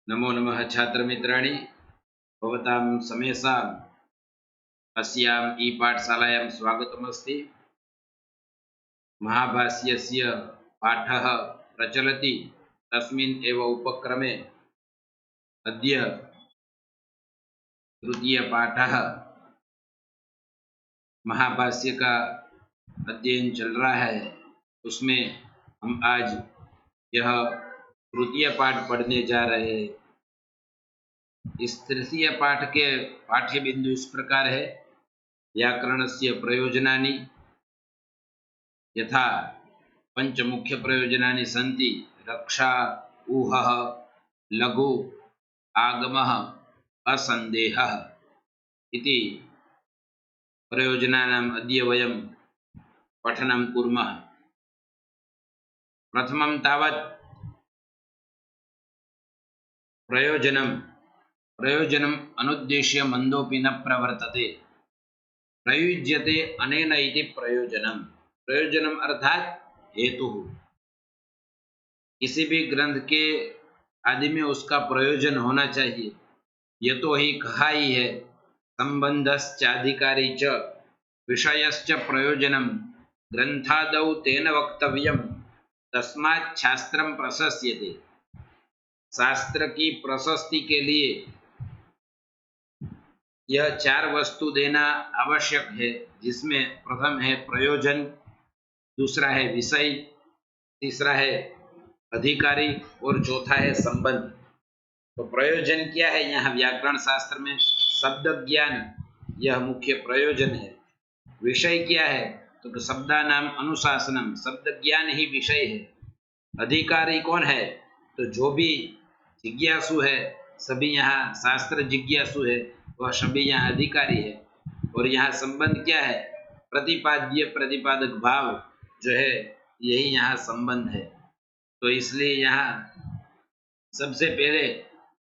नमो नमः छात्रमित्राणि भवतां समेषाम् अस्याम् ई-पाठशालायां स्वागतमस्ति। महाभाष्यस्य पाठः प्रचलति। तस्मिन् एव उपक्रमे अद्य तृतीयपाठः महाभाष्य का अध्ययन चल रहा है। उसमें हम आज यह तृतीय पाठ पढ़ने जा रहे हैं। इस तृतीय पाठ के पाठ्य बिंदु इस प्रकार है। व्याकरणस्य प्रयोजनानि यथा पंच मुख्य प्रयोजनानि सन्ति। रक्षा, ऊहः, लघु, आगमः, असंदेहः इति प्रयोजनानाम् अद्य वयं पठनं कुर्मः। प्रथमं तावत् प्रयोजनम् अनुद्देश्य मन्दोऽपि न प्रवर्तते। प्रयुज्यते अनेन इति प्रयोजनम्। प्रयोजनम् अर्थात हेतु। किसी भी ग्रंथ के आदि में उसका प्रयोजन होना चाहिए। यह तो ही कहा ही है, संबंधश्चाधिकारी च विषयश्च प्रयोजनम् ग्रंथादौ तेन वक्तव्यम् तस्मात् शास्त्रं प्रशस्यते। शास्त्र की प्रशस्ति के लिए यह चार वस्तु देना आवश्यक है, जिसमें प्रथम है प्रयोजन, दूसरा है विषय, तीसरा है अधिकारी और चौथा है संबंध। तो प्रयोजन क्या है? यहाँ व्याकरण शास्त्र में शब्द ज्ञान यह मुख्य प्रयोजन है। विषय क्या है? तो शब्दानाम अनुशासनम, शब्द ज्ञान ही विषय है। अधिकारी कौन है? तो जो भी जिज्ञासु है, सभी यहाँ शास्त्र जिज्ञासु है, वह सभी यहाँ अधिकारी है। और यहाँ संबंध क्या है? प्रतिपाद्य प्रतिपादक भाव जो है, यही यहाँ संबंध है। तो इसलिए यहाँ सबसे पहले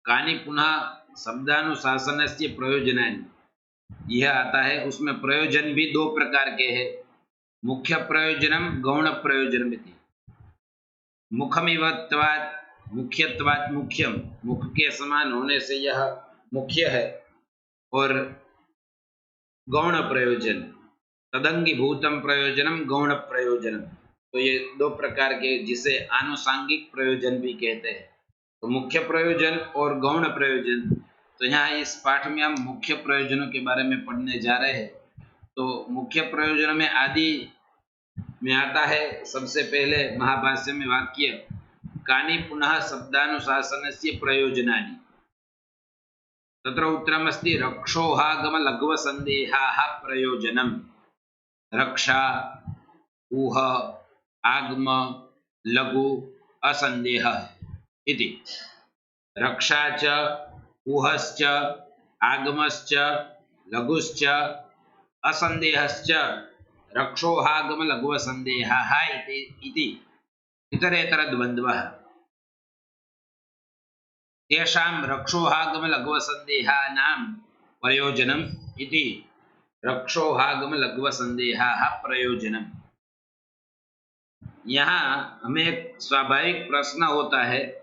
कानि पुनः शब्दानुशासनस्य प्रयोजनानि यह आता है। उसमें प्रयोजन भी दो प्रकार के हैं, मुख्य प्रयोजनम, गौण प्रयोजनम इति। मुखमिवत्वात् मुख्यत्वात् मुख्यम, मुख के समान होने से यह मुख्य है। और गौण प्रयोजन तदंगीभूतम प्रयोजनम गौण प्रयोजनम, तो ये दो प्रकार के, जिसे आनुषांगिक प्रयोजन भी कहते हैं। तो मुख्य प्रयोजन और गौण प्रयोजन। तो यहाँ इस पाठ में हम मुख्य प्रयोजनों के बारे में पढ़ने जा रहे हैं। तो मुख्य प्रयोजन में आदि में आता है सबसे पहले महाभाष्य में वाक्य कानि पुनः शब्दानुशासनस्य प्रयोजनानि। तत्र उत्तरमस्ति रक्षोहागम लघ्व संदेहाः प्रयोजनम्। रक्षा, ऊह, आगम, लघु, असंदेह इति। रक्षा च, ऊहश्च, आगमश्च, लघुश्च, असंदेहश्च रक्षोहागम लघु संदेहाः इति इतरेतर द्वन्द्वः। तेषां रक्षोहागम लघु संदेहानां प्रयोजनम् इति रक्षोहागम लघु संदेहाः प्रयोजनम्। यहाँ हमें एक स्वाभाविक प्रश्न होता है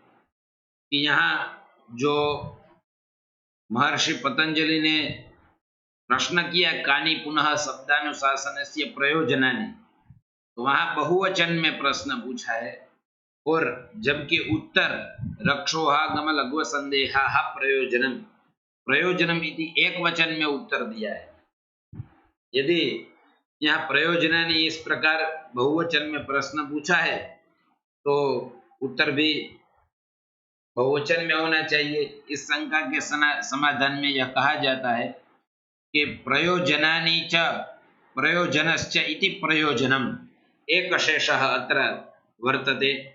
कि यहाँ जो महर्षि पतंजलि ने प्रश्न किया कानि पुनः शब्दानुशासनस्य प्रयोजनानि, तो वहाँ बहुवचन में प्रश्न पूछा है। और जबकि उत्तर रक्षोहागम लघु संदेहाः प्रयोजनम, प्रयोजनम इति एक वचन में उत्तर दिया है। यदि यहाँ प्रयोजनानि इस प्रकार बहुवचन में प्रश्न पूछा है, तो उत्तर भी बहुवचन में होना चाहिए। इस शंका के समाधान में यह कहा जाता है कि प्रयोजनानि च प्रयोजनश्च इति प्रयोजनम् एकशेषः अत्र वर्तते।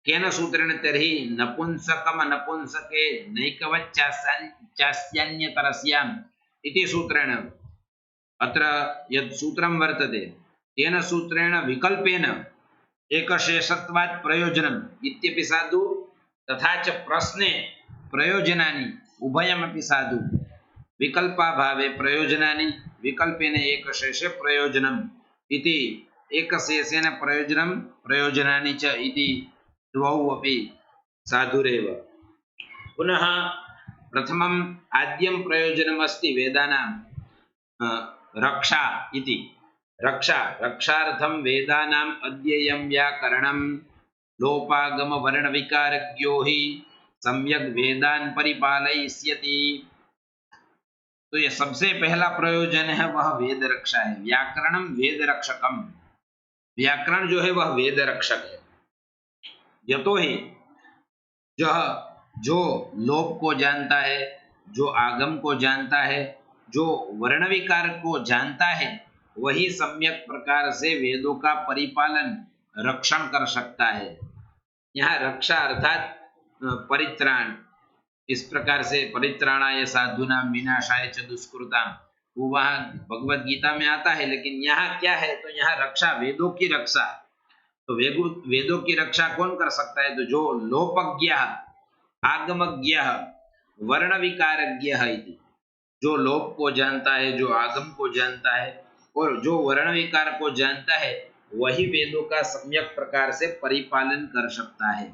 केन सूत्रेण तर्हि नपुंसकम नपुंसके नैकवच्चास्यान्यतरस्याम् इति सूत्रेण अत्र यत् सूत्रं वर्तते, तेन सूत्रेण विकल्पेन एकशेषत्वात् प्रयोजनम् इत्यपि साधु, तथा च प्रश्ने प्रयोजनानि उभयमपि साधु। विकल्पाभावे प्रयोजनानि, विकल्पेन एकशेषे प्रयोजनम् इति, एकशेषेण प्रयोजनं प्रयोजनानि च इति द्वौ अपि साधुरेव। पुनः प्रथमम् आद्यं प्रयोजनम् अस्ति वेदानां रक्षा इति। रक्षार्थं वेदानाम् अध्येयं व्याकरणं लोपागम वर्ण विकारज्ञो हि सम्यक वेदान परिपालयिष्यति। तो ये सबसे पहला प्रयोजन है वह वेद रक्षा है। व्याकरणम वेद रक्षकम, व्याकरण जो है वह वेद रक्षक है। यतो ही जो लोप को जानता है, जो आगम को जानता है, जो वर्ण विकार को जानता है, वही सम्यक प्रकार से वेदों का परिपालन रक्षण कर सकता है। यहाँ रक्षा अर्थात परित्राण, इस प्रकार से परित्राणाय साधूनां विनाशाय च दुष्कृतां, वो वहाँ भगवत गीता में आता है। लेकिन यहाँ क्या है, तो यहाँ रक्षा, वेदों की रक्षा। तो वेदों की रक्षा कौन कर सकता है? तो जो लोपज्ञ आगमज्ञ वर्ण विकारज्ञ, जो लोप को जानता है, जो आगम को जानता है और जो वर्ण विकार को जानता है, वही वेदों का सम्यक प्रकार से परिपालन कर सकता है।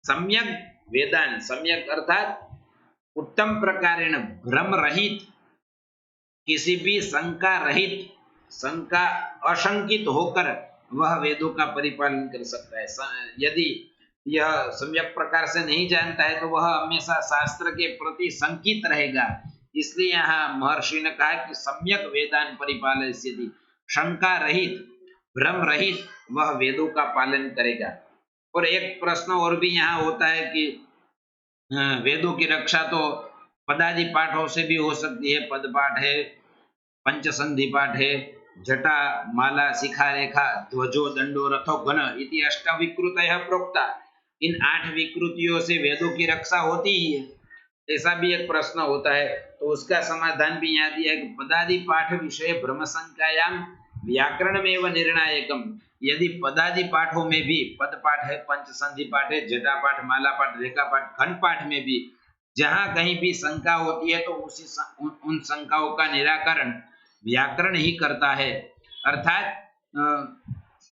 सम्यक वेदान, सम्यक अर्थात उत्तम प्रकारेण भ्रम रहित, किसी भी शंका रहित, शंका अशंकित होकर वह वेदों का परिपालन कर सकता है। यदि यह सम्यक प्रकार से नहीं जानता है तो वह हमेशा शास्त्र के प्रति शंकित रहेगा। इसलिए यहाँ महर्षि ने कहा कि सम्यक वेदान परिपालयिष्यति, शंका रहित, भ्रम रहित वह वेदों का पालन करेगा। और एक प्रश्न और भी यहाँ होता है कि वेदों की रक्षा तो पदादि पाठों से भी हो सकती है। पद पाठ है, पंचसंधि पाठ है, जटा माला शिखा रेखा ध्वजो दंडो रथो घन इति अष्टविकृतयः प्रोक्ता। इन 8 विकृतियों से वेदों की रक्षा होती ही है। ऐसा भी एक प्रश्न होता है, तो उसका समाधान भी यहाँ दिया है कि पदादि पाठ विषय भ्रम संख्यायाम व्याकरणमेव निर्णायकम। यदि पदादि पाठों में भी, पद पाठ है, पंचसंधि पाठ है, जटा पाठ, माला पाठ, रेखा पाठ, खंड पाठ में भी जहाँ कहीं भी शंका होती है तो उन शंकाओं का निराकरण व्याकरण ही करता है। अर्थात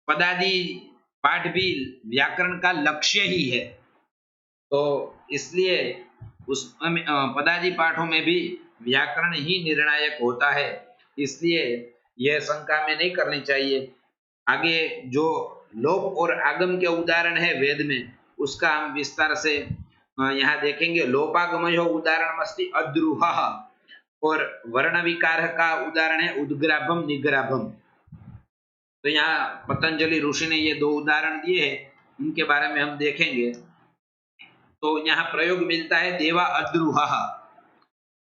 पदादि पाठ भी व्याकरण का लक्ष्य ही है। तो इसलिए उस पदादि पाठों में भी व्याकरण ही निर्णायक होता है। इसलिए यह शंका में नहीं करनी चाहिए। आगे जो लोप और आगम के उदाहरण है वेद में, उसका हम विस्तार से यहाँ देखेंगे। लोपागमयो उदाहरण अस्ति अद्रुहः, और वर्ण विकार का उदाहरण है उद्ग्राभम निग्राभम। तो यहाँ पतंजलि ऋषि ने ये 2 उदाहरण दिए हैं, उनके बारे में हम देखेंगे। तो यहाँ प्रयोग मिलता है देवा अद्रुहः,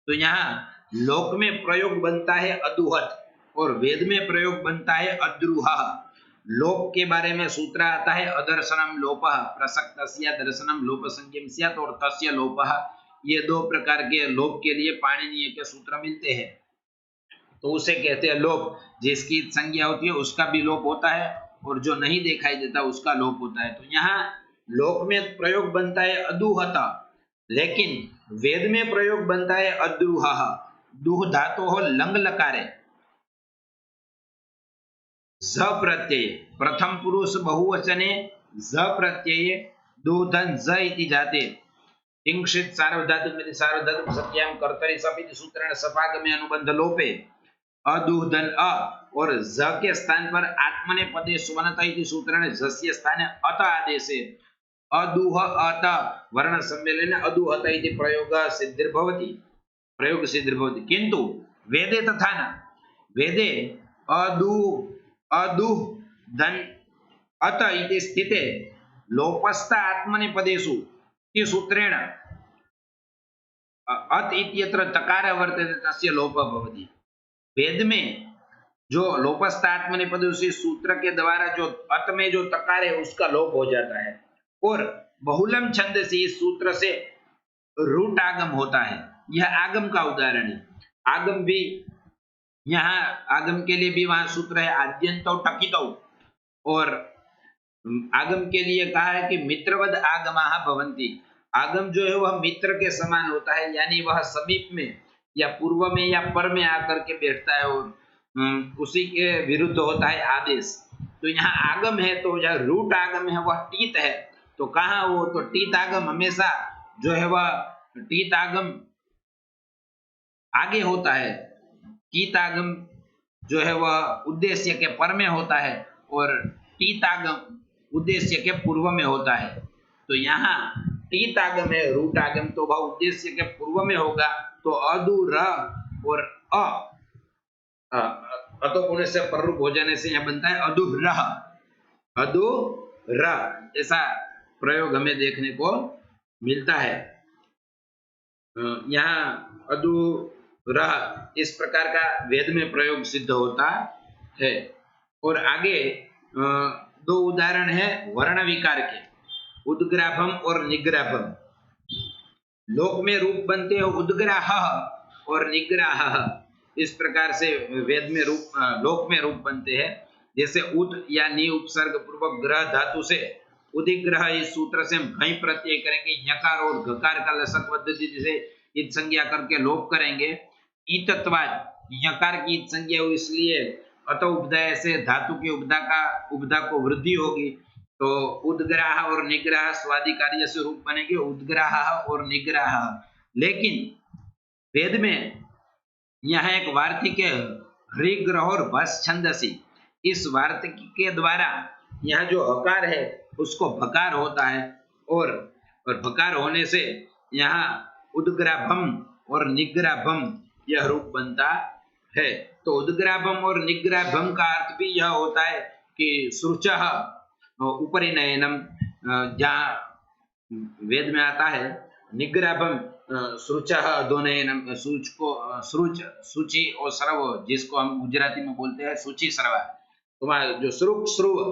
तो यहाँ लोक में प्रयोग बनता है अदुहत और वेद में प्रयोग बनता है अद्रुहः। लोक के बारे में सूत्र आता है अदर्शनम लोपः प्रसक्तस्य दर्शनम लोपसंज्ञम स्यात् और तस्य लोपः। ये 2 प्रकार के लोप के लिए पाणिनीय के सूत्र मिलते हैं। तो उसे कहते हैं लोप। जिसकी संज्ञा होती है उसका भी लोप होता है और जो नहीं दिखाई देता उसका लोप होता है। तो यहाँ लोक में प्रयोग बनता है अदुहत, लेकिन वेद में प्रयोग बनता है अद्रुहः। दुह धातु हो लंग लकारे, ज प्रत्यय, प्रथम पुरुष बहुवचने ज प्रत्यय दुधन ज इति जाते इंक्षित सार्वधातुक सार्वधातुक सत्याम कर्तरि सपिति सूत्रेण सपाग में अनुबंध लोपे अदुधन अ और ज के स्थान पर आत्मने पदे सुवनत इति सूत्रेण जस्य स्थाने अत आदेशे अदुह अत वर्ण सम्मेलन अदुहत इति प्रयोग सिद्धिर्भवति, प्रयोग सिद्धिर्भवति। किंतु वेदे तथा न, वेदे अदुह धन अत इति स्थिते लोपस्थ आत्मने पदेषु इति सूत्रेण अत इत्यत्र तकार वर्तते तस्य लोपः भवति। वेद में जो लोपस्थ आत्मने पदेषु सूत्र के द्वारा जो अत में जो तकार है उसका लोप हो जाता है। और बहुलम छंद से इस सूत्र से रूट आगम होता है। यह आगम का उदाहरण है। आगम भी यहाँ आगम के लिए भी वहां सूत्र है आद्यंतो टकितो, और आगम के लिए कहा है कि मित्रवद आगमाः भवन्ति। आगम जो है वह मित्र के समान होता है, यानी वह समीप में या पूर्व में या पर में आकर के बैठता है और उसी के विरुद्ध होता है आदेश। तो यहाँ आगम है तो यह रूट आगम है, वह टीत है, तो कहाँ वो तो टीतागम हमेशा जो है वह टीतागम आगे होता है, कीतागम जो है वह उद्देश्य के पर में होता है और टीतागम उद्देश्य के पूर्व में होता है। तो यहाँ टीतागम है, रूटागम तो वह उद्देश्य के पूर्व में होगा। तो अधूर और अतो पुण्य से पररूप हो जाने से यह बनता है अधूर, अधूर, ऐसा प्रयोग हमें देखने को मिलता है। यहाँ अधूर इस प्रकार का वेद में प्रयोग सिद्ध होता है। और आगे दो उदाहरण है वर्ण विकार के, उद्ग्राभम और निग्राभम। लोक में रूप बनते हैं उद्ग्राह और निग्राह, इस प्रकार से वेद में रूप लोक में रूप बनते हैं। जैसे उद या नि उपसर्ग पूर्वक ग्रह धातु से उदिग्रह इस सूत्र से हम भई प्रत्यय करेंगे, यकार और घकार का लसक पद्धति से ईद संज्ञा करके लोप करेंगे। ईतत्वाद यकार की ईद संज्ञा हुई, इसलिए अत उपदय से धातु की उपदा को वृद्धि होगी। तो उद्ग्राह और निग्रह स्वादि कार्य से रूप बनेंगे उद्ग्राह और निग्रह। लेकिन वेद में यह एक वार्तिक है हृग्रह और भस छंदसी, इस वार्तिक के द्वारा यह जो हकार है उसको भकार होता है और भकार होने से यहाँ उद्ग्राभम और निग्राभम यह रूप बनता है। तो उद्ग्राभम और निग्राभम का अर्थ भी यह होता है कि श्रुचः ऊपरी नयनम, जहाँ वेद में आता है निग्राभम श्रुचः अधोनयनम, सूच को श्रुच सूचि और सर्व जिसको हम गुजराती में बोलते हैं सूचि सर्वा, तुम्हारा जो श्रुक श्रुव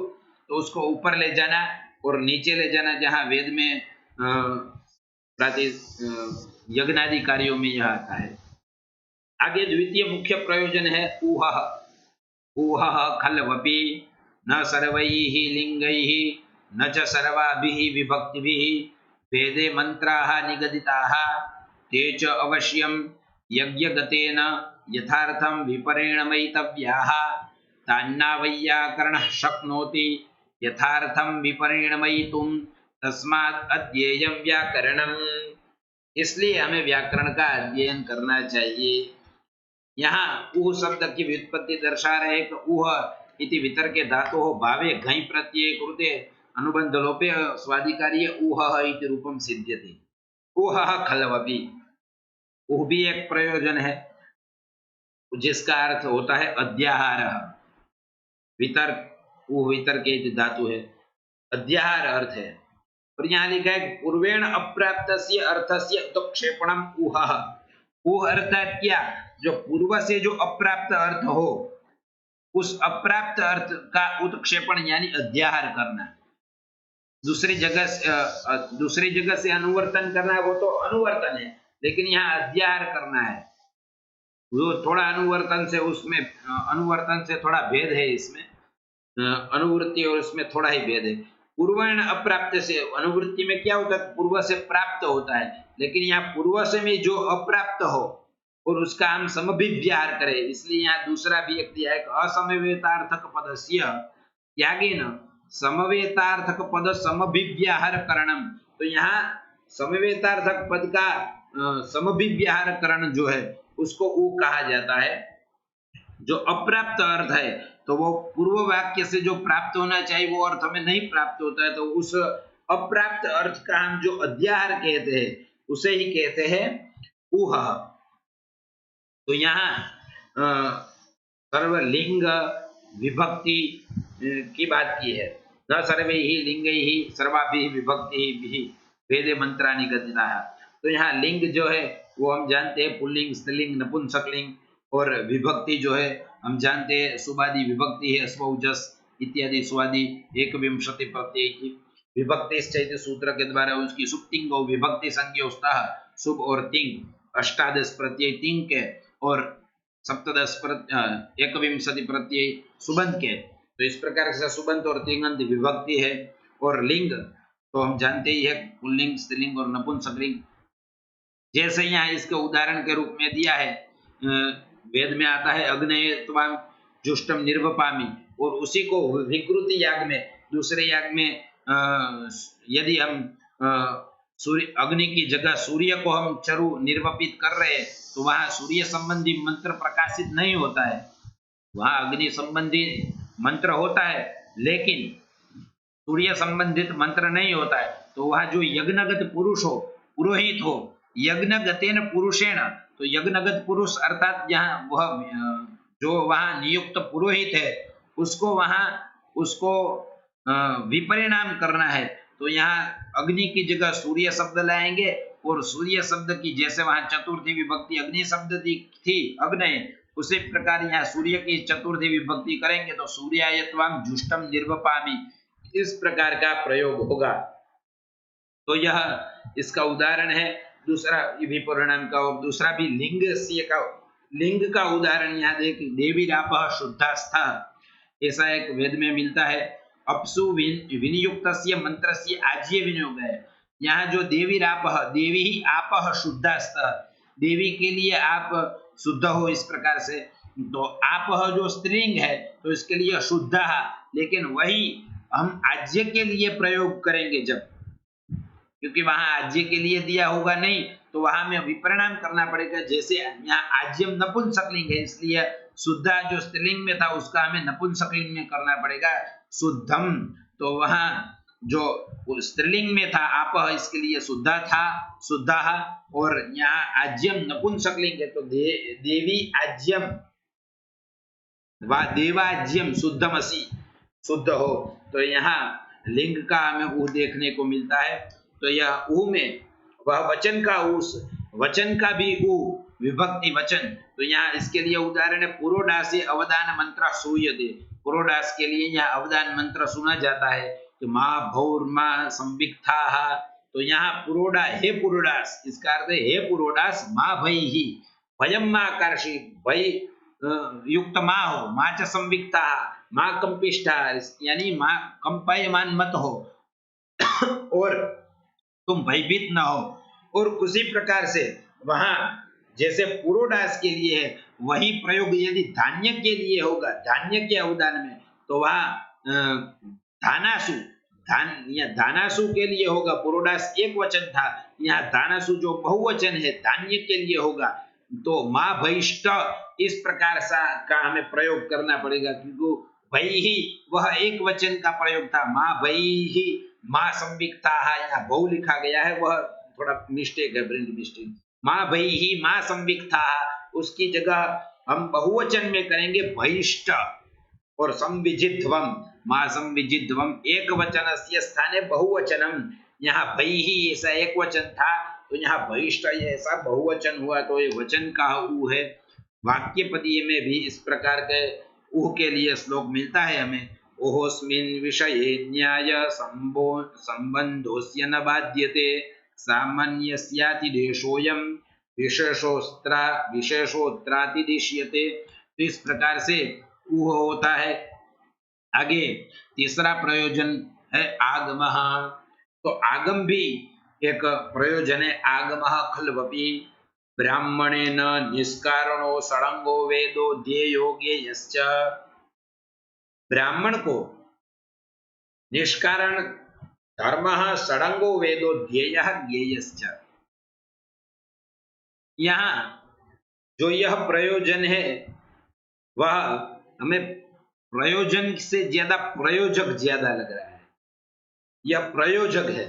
तो उसको ऊपर ले जाना और नीचे ले जाना, जहाँ वेद में यज्ञादि कार्यों में यह आता है। आगे द्वितीय मुख्य प्रयोजन है ऊहः। ऊहः खल्वपि न सर्वैः लिंगैः न च सर्वाभिः विभक्तिभिः वेदे मंत्राः निगदिताः ते च अवश्यं यज्ञगतेन यथार्थं विपरिणमयितव्याः तान्ना वैयाकरणः शक्नोति यथार्थं विपरिणमयितुं तस्मात् अध्येयं व्याकरणम्। इसलिए हमें व्याकरण का अध्ययन करना चाहिए। यहाँ ऊह शब्द की व्युत्पत्ति दर्शा रहे कि ऊह इति वितर्के धातोः भावे घञ प्रत्यय कृते अनुबंध लोपे स्वादिकार्य ऊहः इति रूपम सिद्ध्यति। ऊहः खल्वपि, ऊह भी एक प्रयोजन है जिसका अर्थ होता है अध्याहारः। वितर्क ऊह वितर्के इति धातु है, अध्याहार अर्थ है। और यहाँ लिखा है पूर्वेण अप्राप्तस्य अर्थस्य उत्क्षेपणम ऊहः। ऊह अर्थात क्या, जो पूर्व से जो अप्राप्त अर्थ हो उस अप्राप्त अर्थ का उत्क्षेपण यानी अध्याहार करना। दूसरी जगह से अनुवर्तन करना वो तो अनुवर्तन है, लेकिन यहाँ अध्याहार करना है। वो थोड़ा अनुवर्तन से थोड़ा भेद है इसमें, अनुवृत्ति और इसमें थोड़ा ही भेद है। पूर्वेण अप्राप्त से, अनुवृत्ति में क्या होता है पूर्व से प्राप्त होता है, लेकिन यहाँ पूर्व से में जो अप्राप्त हो और उसका हम समभिव्याहार करें, इसलिए यहाँ दूसरा भी एक दिया है असमवेतार्थक पदस्य त्यागेन समवेतार्थक पद समभिव्याहार करणम। तो यहाँ समवेतार्थक पद का समभिव्याहार करण जो है उसको ऊ कहा जाता है। जो अप्राप्त अर्थ है तो वो पूर्व वाक्य से जो प्राप्त होना चाहिए वो अर्थ हमें नहीं प्राप्त होता है, तो उस अप्राप्त अर्थ का हम जो अध्याहार कहते हैं उसे ही कहते हैं ऊह। तो यहाँ सर्वलिंग विभक्ति की बात की है, न सर्वैः लिंगैः सर्वाभिः विभक्तिभिः वेदे मंत्राणि गदिताः। तो यहाँ लिंग जो है वो हम जानते हैं पुल्लिंग, स्त्रीलिंग, नपुंसकलिंग, और विभक्ति जो है हम जानते हैं सुबादि विभक्ति है, स्वउजस इत्यादि स्वादि एक विंशति प्रत्यय की विभक्ति चैत्य सूत्र के द्वारा उसकी सुप्तिंग विभक्ति संज्ञा शुभ और तिंग अष्टादश प्रत्यय तिंग के और सप्तदश एक विंशति प्रत्यय सुबंध के। तो इस प्रकार से सुबंध और तिंगंत विभक्ति है। और लिंग तो हम जानते ही है पुल्लिंग, स्त्रीलिंग और नपुंसकलिंग। जैसे यहाँ इसके उदाहरण के रूप में दिया है, वेद में आता है अग्नये त्वां जुष्टम निर्वपामि, और उसी को विकृति याग में दूसरे याग में यदि हम सूर्य अग्नि की जगह सूर्य को हम चरु निर्वपित कर रहे हैं तो वहां सूर्य संबंधी मंत्र प्रकाशित नहीं होता है, वहां अग्नि संबंधी मंत्र होता है लेकिन सूर्य संबंधित मंत्र नहीं होता है। तो वह जो यज्ञगत पुरुष हो, पुरोहित हो, यज्ञगतेन पुरुषेण, तो यज्ञगत पुरुष अर्थात यहाँ वह जो वहां नियुक्त पुरोहित है उसको विपरिणाम करना है। तो यहाँ अग्नि की जगह सूर्य शब्द लाएंगे और सूर्य शब्द की जैसे वहां चतुर्थी विभक्ति अग्नि शब्द थी अग्नि, उसी प्रकार यहाँ सूर्य की चतुर्थी विभक्ति करेंगे तो सूर्यायत्वाम जुष्टम निर्वपामि, इस प्रकार का प्रयोग होगा। तो यह इसका उदाहरण है दूसरा विपरिणाम का। और दूसरा भी लिंग का उदाहरण यहाँ देख, देवी रापः शुद्धास्था, ऐसा एक वेद में मिलता है। अपसु विनियुक्तस्य मंत्रस्य आज्य विनियोग है। यहाँ जो देवी रापः, देवी ही आपः शुद्धास्था, देवी के लिए आप शुद्ध हो, इस प्रकार से। तो आपः जो स्त्रीलिंग है तो इसके लिए शुद्ध, लेकिन वही हम आज्य के लिए प्रयोग करेंगे जब, क्योंकि वहां आज्य के लिए दिया होगा नहीं तो वहां में विपरिणाम करना पड़ेगा। जैसे यहाँ आज्यम नपुंसकलिंग है इसलिए शुद्धा जो स्त्रीलिंग में था उसका हमें नपुंसकलिंग में करना पड़ेगा शुद्धम। तो वहां जो स्त्रीलिंग में था आप, इसके लिए शुद्धा था, शुद्धा, और यहाँ आज्यम नपुंसकलिंग है तो देवी आज्यम व देवाज्यम शुद्धमसी, शुद्ध हो। तो यहाँ लिंग का हमें ऊ देखने को मिलता है। तो यह ऊ में वह वचन का उस वचन का भी ऊ विभक्ति वचन। तो यहाँ इसके लिए उदाहरण है पुरोडासे अवदान मंत्र सूयते, पुरोडास के लिए यहाँ अवदान मंत्र सुना जाता है कि माँ भौर माँ संविक्था। तो यहाँ पुरोडा, हे पुरोडास, इसका अर्थ है हे पुरोडास माँ भई ही, भयम माँ कर्षि, भय युक्त माँ हो, माँ च संविक्ता, माँ कंपिष्ठा, यानी माँ कंपायमान मत हो और तुम भयभीत न हो। और उसी प्रकार से वहां जैसे पुरोडास के लिए है वही प्रयोग यदि धान्य के लिए होगा, धान्य के अवदान में, तो वहां धानासु, धानासु के लिए होगा। पुरोडास एक वचन था, यहाँ धानासु जो बहुवचन है धान्य के लिए होगा। तो माँ भयिष्ठ, इस प्रकार का हमें प्रयोग करना पड़ेगा क्योंकि भई ही वह एक वचन का प्रयोग था। माँ भई ही माँ संविक्ता, यहाँ बहु लिखा गया है, वह थोड़ा मिस्टेक है, प्रिंट मिस्टेक। माँ भई ही माँ संविक्ता, उसकी जगह हम बहुवचन में करेंगे भयिष्ठ। और संविजिध्वम, माँ संविजिध्वम एक वचनस्य स्थाने बहुवचनम, यहाँ भई ही ऐसा एक वचन था तो यहाँ भयिष्ठ ऐसा बहुवचन हुआ, तो ये वचन का ऊ है। वाक्य पदीय में भी इस प्रकार के ऊ के लिए श्लोक मिलता है हमें। ओहोस्मिन् विषये न्याय संबंधोस्य न बाध्यते, सामान्यस्याति देशोऽयं विशेषोत्रातिदिश्यते। तो इस प्रकार से ऊ होता है। आगे तीसरा प्रयोजन है आगमः। तो आगम भी एक प्रयोजन है। आगमः खल्वपि ब्राह्मणेन निष्कारणो षडंगो वेदो ध्येयो ज्ञेयश्च। ब्राह्मण को निष्कारण धर्मः षडंगो वेदो ध्येयः ज्ञेयश्च। यहाँ जो यह प्रयोजन है वह हमें प्रयोजन से ज्यादा प्रयोजक ज्यादा लग रहा है। यह प्रयोजक है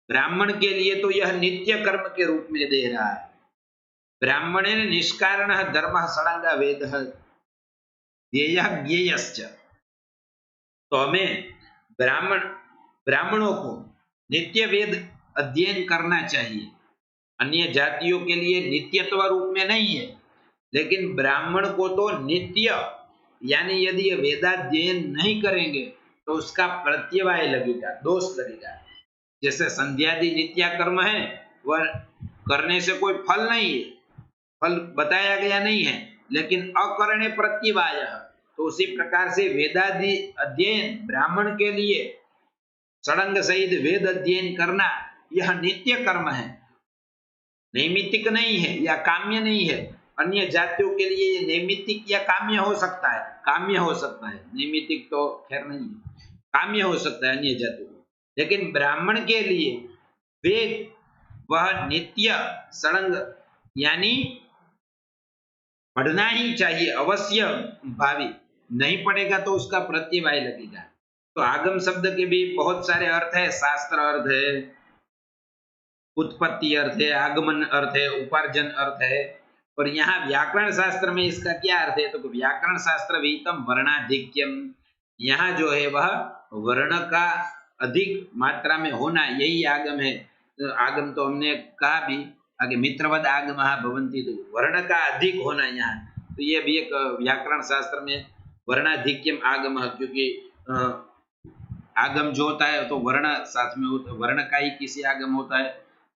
ब्राह्मण के लिए, तो यह नित्य कर्म के रूप में दे रहा है। ब्राह्मणेन निष्कारणः धर्मः षडंगः वेदः ध्येयः ज्ञेयश्च। तो हमें ब्राह्मणों को नित्य वेद अध्ययन करना चाहिए। अन्य जातियों के लिए नित्यत्व रूप में नहीं है, लेकिन ब्राह्मण को तो नित्य, यानी यदि वेदाध्ययन नहीं करेंगे तो उसका प्रत्यवाय लगेगा, दोष लगेगा। जैसे संध्यादि नित्य कर्म है वह करने से कोई फल नहीं है, फल बताया गया नहीं है, लेकिन अकरणे प्रत्यवाय। तो उसी प्रकार से वेदादि अध्ययन ब्राह्मण के लिए षडंग सहित वेद अध्ययन करना यह नित्य कर्म है, नैमित्तिक नहीं है या काम्य नहीं है। अन्य जातियों के लिए ये नैमित्तिक या काम्य हो सकता है, काम्य हो सकता है, नैमित्तिक तो खैर नहीं है। काम्य हो सकता है अन्य जाति को, लेकिन ब्राह्मण के लिए वेद वह नित्य सड़ंग यानी पढ़ना ही चाहिए, अवश्य भावी, नहीं पढ़ेगा तो उसका प्रत्यवाय लगेगा। तो आगम शब्द के भी बहुत सारे अर्थ है, शास्त्र अर्थ है, उत्पत्ति अर्थ है, आगमन अर्थ है, उपार्जन अर्थ है। और यहाँ व्याकरण शास्त्र में इसका क्या अर्थ है, तो व्याकरण शास्त्र विहितम वर्णाधिक्यम, यहाँ जो है वह वर्ण का अधिक मात्रा में होना, यही आगम है। तो आगम तो हमने कहा भी आगे, मित्रवद आगमः भवन्ति, तो वर्ण का अधिक होना यहाँ, तो ये भी एक व्याकरण शास्त्र में वर्णाधिक्यम आगमः, क्योंकि आगम जो होता है तो वर्ण साथ में होता है, वर्ण का ही किसी आगम होता है,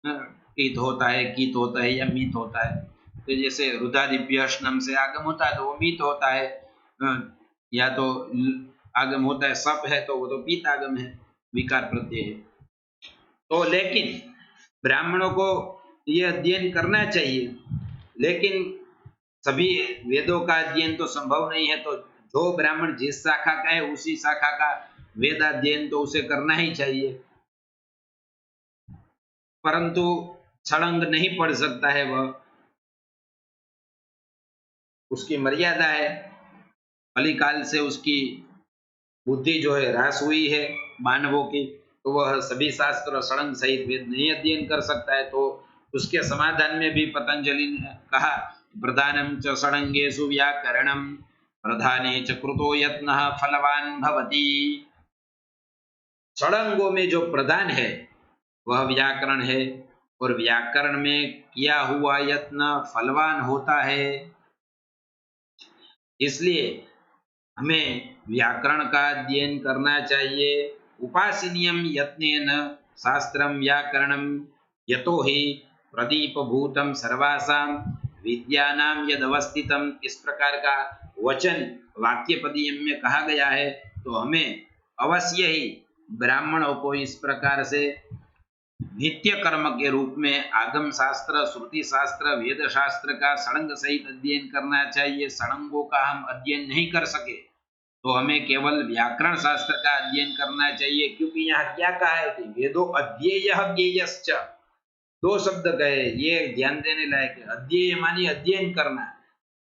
कीत होता है, कीत होता है या मीत होता है। तो जैसे रुदादिभ्यश्नम से आगम होता है तो वो मीत होता है, या तो आगम होता है सप है तो वो तो पीत आगम है, विकार प्रत्यय है। तो लेकिन ब्राह्मणों को ये अध्ययन करना चाहिए, लेकिन सभी वेदों का अध्ययन तो संभव नहीं है, तो जो ब्राह्मण जिस शाखा का है उसी शाखा का वेदाध्ययन तो उसे करना ही चाहिए, परंतु छड़ंग नहीं पढ़ सकता है, वह उसकी मर्यादा है, कलिकाल से उसकी बुद्धि जो है ह्रास हुई है मानवों की, तो वह सभी शास्त्र और षडंग सहित वेद नहीं अध्ययन कर सकता है। तो उसके समाधान में भी पतंजलि ने कहा, प्रधानम च षडंगेषु व्याकरणम प्रधाने च कृतो यत्नः फलवान भवति। षडंगों में जो प्रधान है वह व्याकरण है, और व्याकरण में किया हुआ यत्न फलवान होता है। इसलिए हमें व्याकरण का अध्ययन करना चाहिए। उपासनीयम यत्नेन शास्त्रम व्याकरणम यतो हि प्रदीपभूतम सर्वासां विद्यानां यदवस्थितम, इस प्रकार का वचन वाक्यपदीय में कहा गया है। तो हमें अवश्य ही ब्राह्मणों को इस प्रकार से नित्य कर्म के रूप में आगम शास्त्र, श्रुति शास्त्र, वेद शास्त्र का षडंग सहित अध्ययन करना चाहिए। षडंगों का हम अध्ययन नहीं कर सके तो हमें केवल व्याकरण शास्त्र का अध्ययन करना चाहिए, क्योंकि यहाँ क्या कहा है कि वेदो अध्येयः ज्ञेयश्च, दो शब्द कहे, ये ध्यान देने लायक है। अध्येय मानी अध्ययन करना,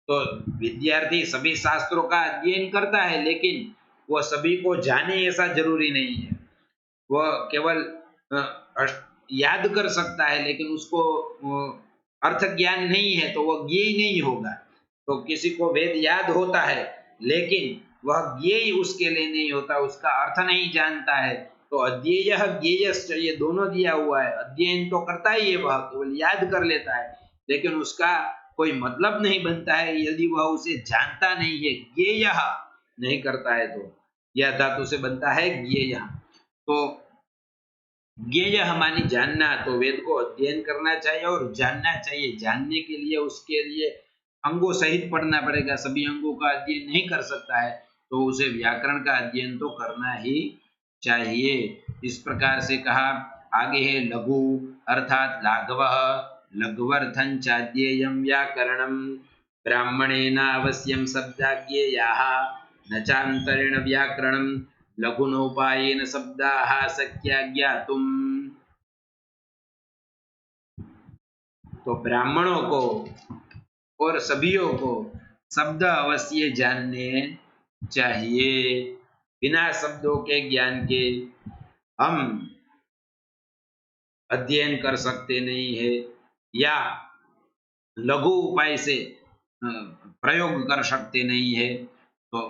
तो विद्यार्थी सभी शास्त्रों का अध्ययन करता है, लेकिन वह सभी को जाने ऐसा जरूरी नहीं है। वह केवल याद कर सकता है, लेकिन उसको अर्थ ज्ञान नहीं है तो वह ज्ञेय नहीं होगा। तो किसी को वेद याद होता है लेकिन वह ज्ञेय उसके लिए नहीं होता, उसका अर्थ नहीं जानता है। तो अध्येयः ज्ञेयश्च, ये दोनों दिया हुआ है। अध्ययन तो करता ही है, वह केवल याद कर लेता है, लेकिन उसका कोई मतलब नहीं बनता है यदि वह उसे जानता नहीं है। ज्ञेयः नहीं करता है तो यह धातु से बनता है ज्ञेयः। तो ज्ञेय मानी जानना, तो वेद को अध्ययन करना चाहिए और जानना चाहिए। जानने के लिए उसके लिए अंगों सहित पढ़ना पड़ेगा, सभी अंगों का अध्ययन नहीं कर सकता है, तो उसे व्याकरण का अध्ययन तो करना ही चाहिए। इस प्रकार से कहा। आगे है लघु अर्थात लाघवः, लघ्वर्थं चाध्येयं व्याकरणं ब्राह्मणेन अवश्यं शब्दाज्ञेयाः न चान्तरेण व्याकरणं लघुनोपायेन शब्दाः शक्या ज्ञातुम्। तो ब्राह्मणों को और सभीयों को शब्द अवश्य जानने चाहिए। बिना शब्दों के ज्ञान के हम अध्ययन कर सकते नहीं है, या लघु उपाय से प्रयोग कर सकते नहीं है। तो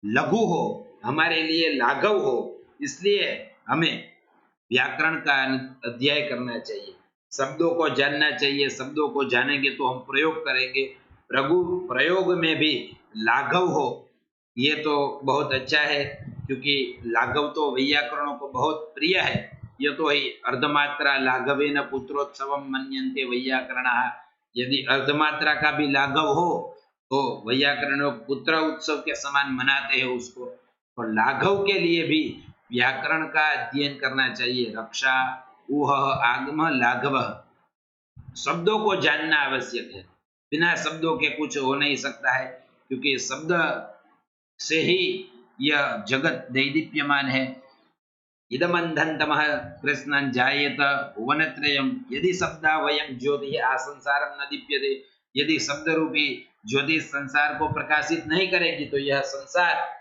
लघु हो, हमारे लिए लाघव हो, इसलिए हमें व्याकरण का अध्ययन करना चाहिए, शब्दों को जानना चाहिए। शब्दों को जानेंगे तो हम प्रयोग करेंगे। प्रयोग में भी लाघव हो, ये तो बहुत अच्छा है, क्योंकि लाघव तो वैयाकरणों को बहुत प्रिय है। ये तो ही अर्धमात्रा लाघवेन पुत्रोत्सवम मन्यन्ते वैयाकरणाः, यदि अर्धमात्रा का भी लाघव हो तो वैयाकरण पुत्र उत्सव के समान मनाते हैं उसको। और लाघव के लिए भी व्याकरण का अध्ययन करना चाहिए। रक्षा ऊह आगम लाघव, शब्दों को जानना आवश्यक है। बिना शब्दों के कुछ हो नहीं सकता है, क्योंकि शब्द से ही यह जगत दैदीप्यमान है। इदमन्धन्तमः कृष्णं जायेत भुवनत्रयम् यदि शब्दा वयं ज्योतिः आसंसारं न दीप्यते। यदि शब्द रूपी ज्योति संसार को प्रकाशित नहीं करेगी तो यह संसार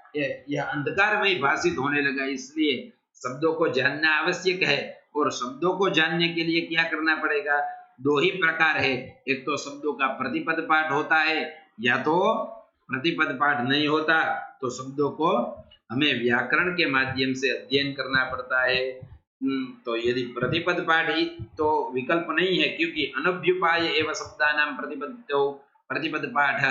यह अंधकार में भाषित होने लगा। इसलिए शब्दों को जानना आवश्यक है। और शब्दों को जानने के लिए क्या करना पड़ेगा? दो ही प्रकार है। एक तो शब्दों का प्रतिपद पाठ होता है, या तो प्रतिपद पाठ नहीं होता तो शब्दों को हमें व्याकरण के माध्यम से अध्ययन करना पड़ता है। तो यदि प्रतिपद पाठ ही तो विकल्प नहीं है, क्योंकि अनभ्युपाय एवं शब्दानां प्रतिपद्यो प्रतिपद पाठ।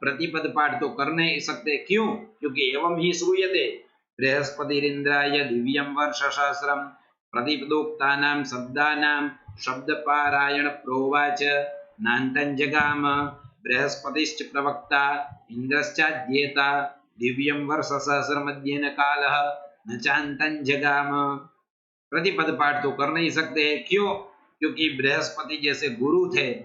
प्रतिपद पाठ तो कर नहीं सकते, क्यों? क्योंकि एवं ही श्रूयते बृहस्पतिरिन्द्राय दिव्यं वर्षसहस्रं प्रतिपदोक्तानां शब्दानां शब्दपारायण प्रोवाच नान्तं जगाम बृहस्पतिश्च प्रवक्ता इंद्रश्चाद्येता दिव्यं वर्षसहस्रमध्ययन कालः न चान्तं जगाम। प्रतिपद पाठ तो कर नहीं सकते, क्यों? क्योंकि बृहस्पति जैसे गुरु थे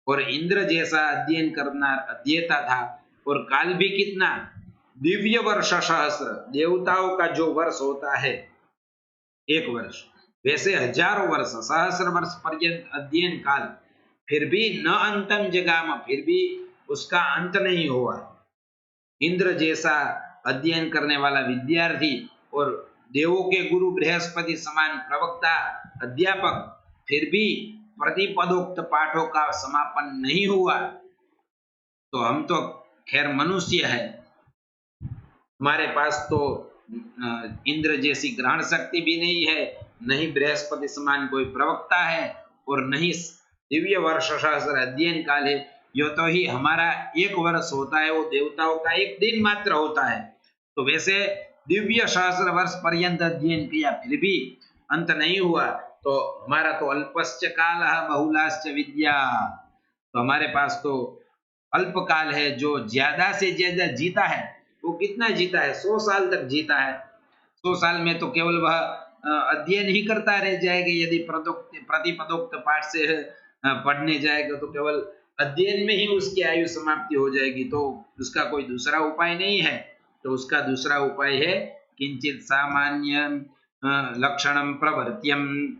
और इंद्र जैसा अध्ययन करना अध्येता था, और काल भी कितना? दिव्य वर्ष सहस्र, देवताओं का जो वर्ष होता है एक वर्ष, वैसे हजारों वर्ष सहस्र वर्ष पर्यंत अध्ययन काल, फिर भी न अंतम जगाम, फिर भी उसका अंत नहीं हुआ। इंद्र जैसा अध्ययन करने वाला विद्यार्थी और देवों के गुरु बृहस्पति समान प्रवक्ता अध्यापक, फिर भी प्रतिपदोक्त पाठों का समापन नहीं हुआ। तो हम तो खैर मनुष्य है, हमारे पास तो इंद्र जैसी ग्रहण शक्ति भी नहीं है, नहीं बृहस्पति समान कोई प्रवक्ता है, और नहीं दिव्य वर्ष सहस्र अध्ययन काल है। यो तो ही हमारा एक वर्ष होता है, वो देवताओं का एक दिन मात्र होता है। तो वैसे दिव्य सहस्र वर्ष पर्यंत अध्ययन किया, फिर भी अंत नहीं हुआ, तो हमारा तो अल्पश्च कालः बहुलाश्च विद्या। तो हमारे पास तो अल्प काल है। जो ज्यादा से ज्यादा जीता है वो कितना जीता है? 100 साल तक जीता है। 100 साल में तो केवल वह अध्ययन ही करता रह जाएगा। यदि प्रतिपदोक्त पाठ से पढ़ने जाएगा तो केवल अध्ययन में ही उसकी आयु समाप्ति हो जाएगी, तो उसका कोई दूसरा उपाय नहीं है। तो उसका दूसरा उपाय है किंचित सामान्य लक्षणम प्रवर्त्यम,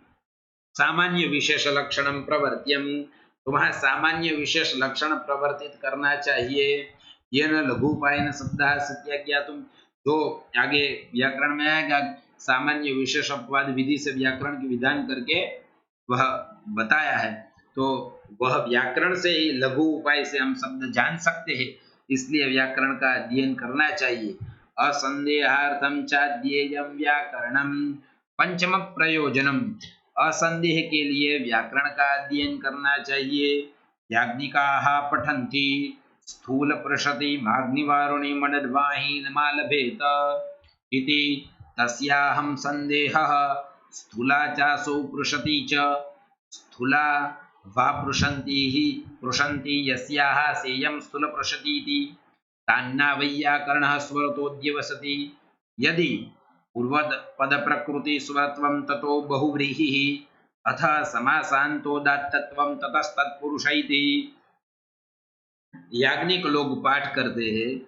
सामान्य विशेष लक्षणम प्रवर्त्यम। तो वहां सामान्य विशेष लक्षण प्रवर्तित करना चाहिए। ये न लघुपायन शब्द सत्या ज्ञातुम, जो आगे व्याकरण में आएगा, सामान्य विशेष अपवाद विधि से व्याकरण की विधान करके वह बताया है। तो वह व्याकरण से ही लघु उपाय से हम शब्द जान सकते हैं, इसलिए व्याकरण का अध्ययन करना चाहिए। असंदेहार्थम चाध्येयम व्याकरणम पंचम प्रयोजनम, असंदेह के लिए व्याकरण का अध्ययन करना चाहिए। याज्ञिकाः पठन्ति स्थूल प्रशति माग्निवारुणी मडद्वाहीनमालभेत इति तस्याहं संदेहः स्थूला चासौ पृशति च स्थूला वा पृशन्ति यस्याः सेयं स्थूल पृशतीति तान्ना वैयाकरणः स्वरतोऽध्यवसति। यदि पूर्वपद प्रकृति स्वरत्वं ततो बहुव्रीहिः अथ समासान्तोदात्तत्वं ततस्तत्पुरुष इति। याज्ञिक लोग पाठ करते हैं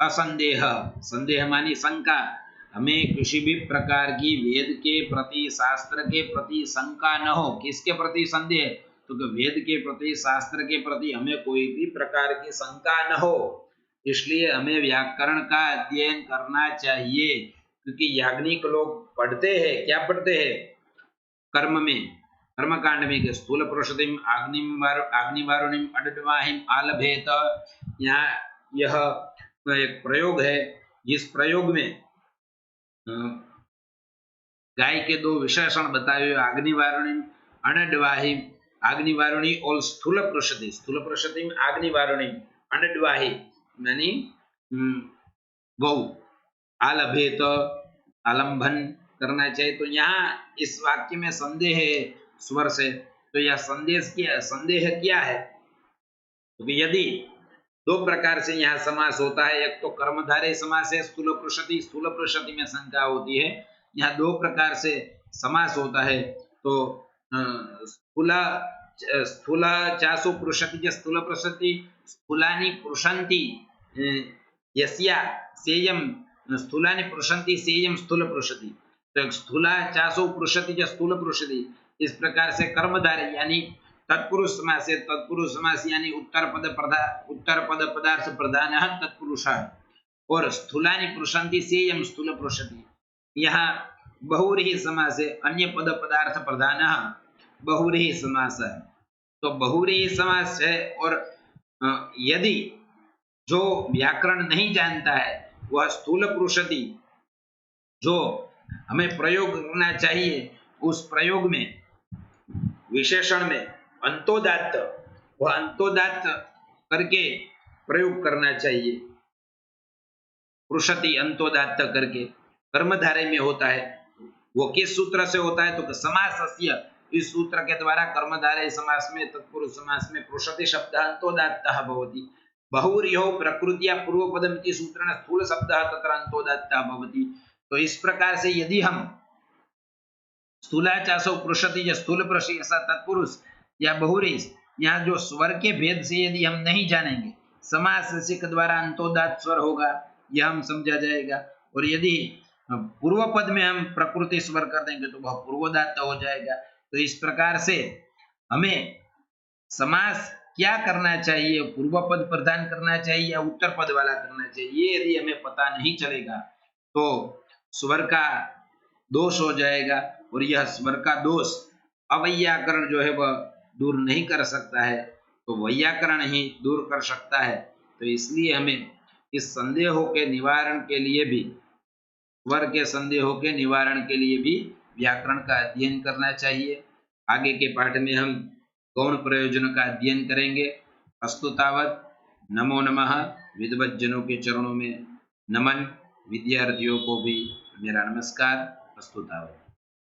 असंदेह, संदेह मानी शंका, हमें किसी भी प्रकार की वेद के प्रति शास्त्र के प्रति शंका न हो। किसके प्रति संदेह? तो वेद के प्रति शास्त्र के प्रति हमें कोई भी प्रकार की शंका न हो, इसलिए हमें व्याकरण का अध्ययन करना चाहिए। क्योंकि याज्ञिक लोग पढ़ते हैं, क्या पढ़ते हैं? कर्म में, कर्मकांड में स्थूल पुरुषतिम अग्निवारुणिम अडडवाहिम आलभेत। यहाँ यह एक प्रयोग है, जिस प्रयोग में गाय के दो विशेषण बताए, अग्निवारुणिम अनडवाहिम, अग्निवारुणी और स्थूल पुरुषति, स्थूल पुरुषतिम अग्निवारुणिम अनडवाहि यानी गौ, आलभेत आलंबन करना चाहिए। तो यहाँ इस वाक्य में संदेह है स्वर से, तो यह संदेह क्या है? तो यदि दो प्रकार से यहाँ समास होता है, एक तो कर्मधारय समास है स्थूल पृशति, स्थूल पृशति में शंका होती है। यहाँ दो प्रकार से समास होता है, तो स्थूला चासु पृशति स्थूल पृशति स्थूलानि पृशन्ति यस्या सेयम स्थूलानि पृशन्ति सेयं स्थूल पृशति, तो स्थूला चासो पृशति च स्थूल पृशति, इस प्रकार से कर्मधारय यानी तत्पुरुष समास है। तत्पुरुष समास यानी उत्तर पद पदार्थ प्रधान तत्पुरुषः, और स्थूलानि पृशन्ति सेयं स्थूल पृशति, यहाँ बहुव्रीहि समास है। अन्य पद पदार्थ प्रधान बहुव्रीहि समास है, तो बहुव्रीहि समास है। और यदि जो व्याकरण नहीं जानता है वह स्थूल पृशति जो हमें प्रयोग करना चाहिए, उस प्रयोग में विशेषण में अंतोदात्त, वह अंतोदात्त करके प्रयोग करना चाहिए। पृशति अंतोदात्त करके कर्मधारय में होता है। वो किस सूत्र से होता है? तो समासस्य, इस सूत्र के द्वारा कर्मधारय समास में, तत्पुरुष समास में पृशति शब्द अंतोदात्तः भवति। बहुव्रीहौ प्रकृत्या पूर्वपदमिति सूत्रेण स्थूल शब्दः तत्र अंतोदात्तः भवति। तो इस प्रकार से यदि हम स्थूलाचासो पृशति या स्थूल पृशति ऐसा तत्पुरुष या बहुव्रीहि, यहाँ जो स्वर के भेद से यदि हम नहीं जानेंगे, समास के द्वारा अंतोदात्त स्वर होगा, यह हम समझा जाएगा। और यदि पूर्व पद में हम प्रकृति स्वर कर देंगे तो वह पूर्वोदात्त हो जाएगा। तो इस प्रकार से हमें समास क्या करना चाहिए, पूर्व पद प्रदान करना चाहिए या उत्तर पद वाला करना चाहिए, ये यदि हमें पता नहीं चलेगा तो स्वर का दोष हो जाएगा। और यह स्वर का दोष अवैयाकरण जो है वह दूर नहीं कर सकता है, तो वैयाकरण ही दूर कर सकता है। तो इसलिए हमें इस संदेहों के निवारण के लिए भी, स्वर के संदेहों के निवारण के लिए भी व्याकरण का अध्ययन करना चाहिए। आगे के पाठ में हम गौण प्रयोजनों का अध्ययन करेंगे। अस्तु तावत्। नमो नमः। विद्वज्जनों के चरणों में नमन, विद्यार्थियों को भी मेरा नमस्कार। अस्तु तावत्।